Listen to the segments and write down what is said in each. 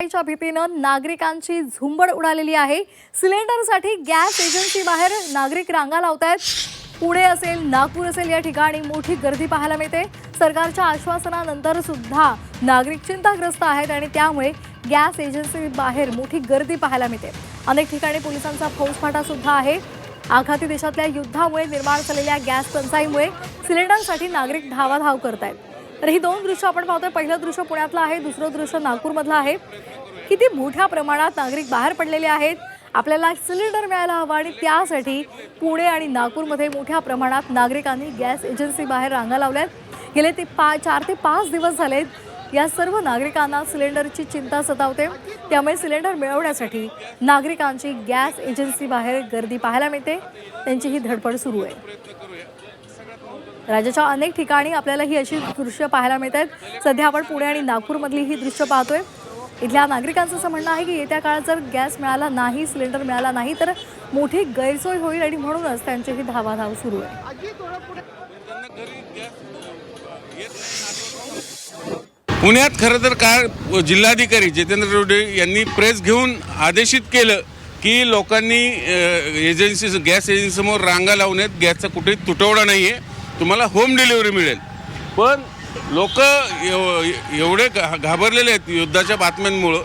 च्या भीतीनं नागरिकांची झुंबड उडालेली आहे। सिलेंडरसाठी गॅस एजन्सी बाहेर नागरिक रांगा लावतायत। पुणे असेल, नागपूर असेल या ठिकाणी मोठी गर्दी पाहायला मिळते। सरकारच्या आश्वासनानंतर सुद्धा नागरिक चिंताग्रस्त आहेत आणि त्यामुळे गॅस एजन्सी बाहेर मोठी गर्दी पाहायला मिळते। अनेक ठिकाणी पोलिसांचा फौजफाटा सुद्धा आहे। आखाती देशातल्या युद्धामुळे निर्माण झालेल्या गॅस टंचाईमुळे सिलेंडरसाठी नागरिक धावाधाव करतायत। तर ही दोन दृश्य आपण पाहतोय। पहिलं दृश्य पुण्यातलं आहे, दुसरं दृश्य नागपूरमधलं आहे। किती मोठ्या प्रमाणात नागरिक बाहेर पडलेले आहेत। आपल्याला सिलेंडर मिळायला हवा आणि त्यासाठी पुणे आणि नागपूरमध्ये मोठ्या प्रमाणात नागरिकांनी गॅस एजन्सी बाहेर रांगा लावल्यात। गेले 4 ते 5 दिवस झालेत या सर्व नागरिकांना सिलेंडरची चिंता सतावते। त्यामुळे सिलेंडर मिळवण्यासाठी नागरिकांची गॅस एजन्सी बाहेर गर्दी पाहायला मिळते। त्यांची ही धडपड सुरू आहे। राज्याच्या अनेक ठिकाणी आपल्याला ही अशी दृश्य पाहायला मिळतात। सध्या आपण पुणे आणि नागपूरमधली ही दृश्य पाहतोय। इथल्या नागरिकांचं असं म्हणणं आहे की येत्या काळात जर गॅस मिळाला नाही, सिलेंडर मिळाला नाही तर मोठी गैरसोय होईल आणि म्हणूनच त्यांची ही धावाधाव सुरू आहे। पुण्यात खरं तर काल जिल्हाधिकारी जितेंद्र रोडे यांनी प्रेस घेऊन आदेशित केलं की लोकांनी एजन्सी गॅस एजन्सीसमोर रांगा लावू नयेत। गॅसचा कुठेही तुटवडा नाही आहे, तुम्हाला होम डिलिव्हरी मिळेल। पण लोक एवढे घाबरलेले आहेत युद्धाच्या बातम्यांमुळं,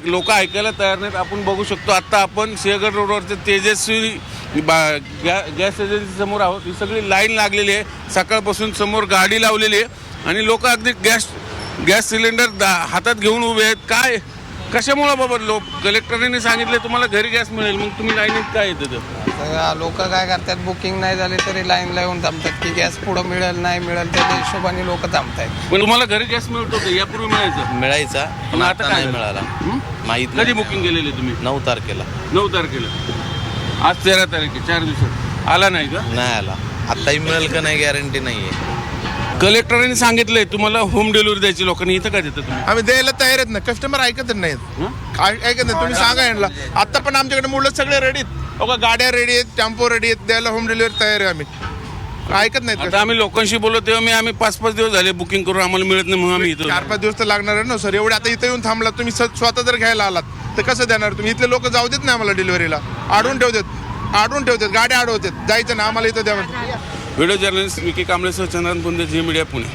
लोक ऐकायला तयार नाहीत। आपण बघू शकतो आत्ता आपण सिंहगड रोडवरचे तेजस्वी गॅस एजन्सीसमोर आहोत। ही सगळी लाईन लागलेली आहे, सकाळपासून समोर गाडी लावलेली आहे आणि लोक अगदी गॅस सिलेंडर हातात घेऊन उभे आहेत। काय कशामुळे बाबा कलेक्टरने सांगितले तुम्हाला घरी गॅस मिळेल, मग तुम्ही लाईनीत काय येतं? लोक काय करतात, बुकिंग नाही झाली तरी लाईन लावून थांबतात की गॅस पुढं मिळेल नाही मिळेल त्याच्या हिशोबाने लोक थांबतात। पण तुम्हाला घरी गॅस मिळतो का? यापूर्वी मिळायचा पण आता नाही मिळाला। माहित कधी बुकिंग केलेली तुम्ही? 9 तारखेला। 9 तारखेला, आज 13 तारीख आहे, 4 दिवसात आला नाही का? नाही आला। आताही मिळेल का नाही गॅरंटी नाहीये। कलेक्टरांनी सांगितलंय तुम्हाला होम डिलिव्हरी द्यायची, लोकांनी इथं काय देतं तुम्ही? आम्ही द्यायला तयार आहेत ना, कस्टमर ऐकत नाहीत। ऐकत नाही, तुम्ही सांगा यांना। आता पण आमच्याकडे मुलं सगळे रेडी आहेत, गाड्या रेडी आहेत, टेम्पो रेडी आहेत, द्यायला होम डिलिव्हरी तयार आहे। आम्ही ऐकत नाहीत। आता आम्ही लोकांशी बोललो तेव्हा आम्ही 5-5 दिवस झाले बुकिंग करून आम्हाला मिळत नाही, म्हणून आम्ही इथं 4-5 दिवस तर लागणार आहे ना सर। एवढे आता इथं येऊन थांबला, तुम्ही स्वतः जर घ्यायला आलात तर कसं देणार तुम्ही? इथले लोक जाऊ देत नाही आम्हाला डिलिव्हरीला, अडवून ठेवतात, गाड्या अडवतात, जायचं ना आम्हाला इथं द्या। व्हिडिओ जर्नलिस्ट विकी कांबळेसह चंद्रकांत पुंदे, झी मीडिया, पुणे।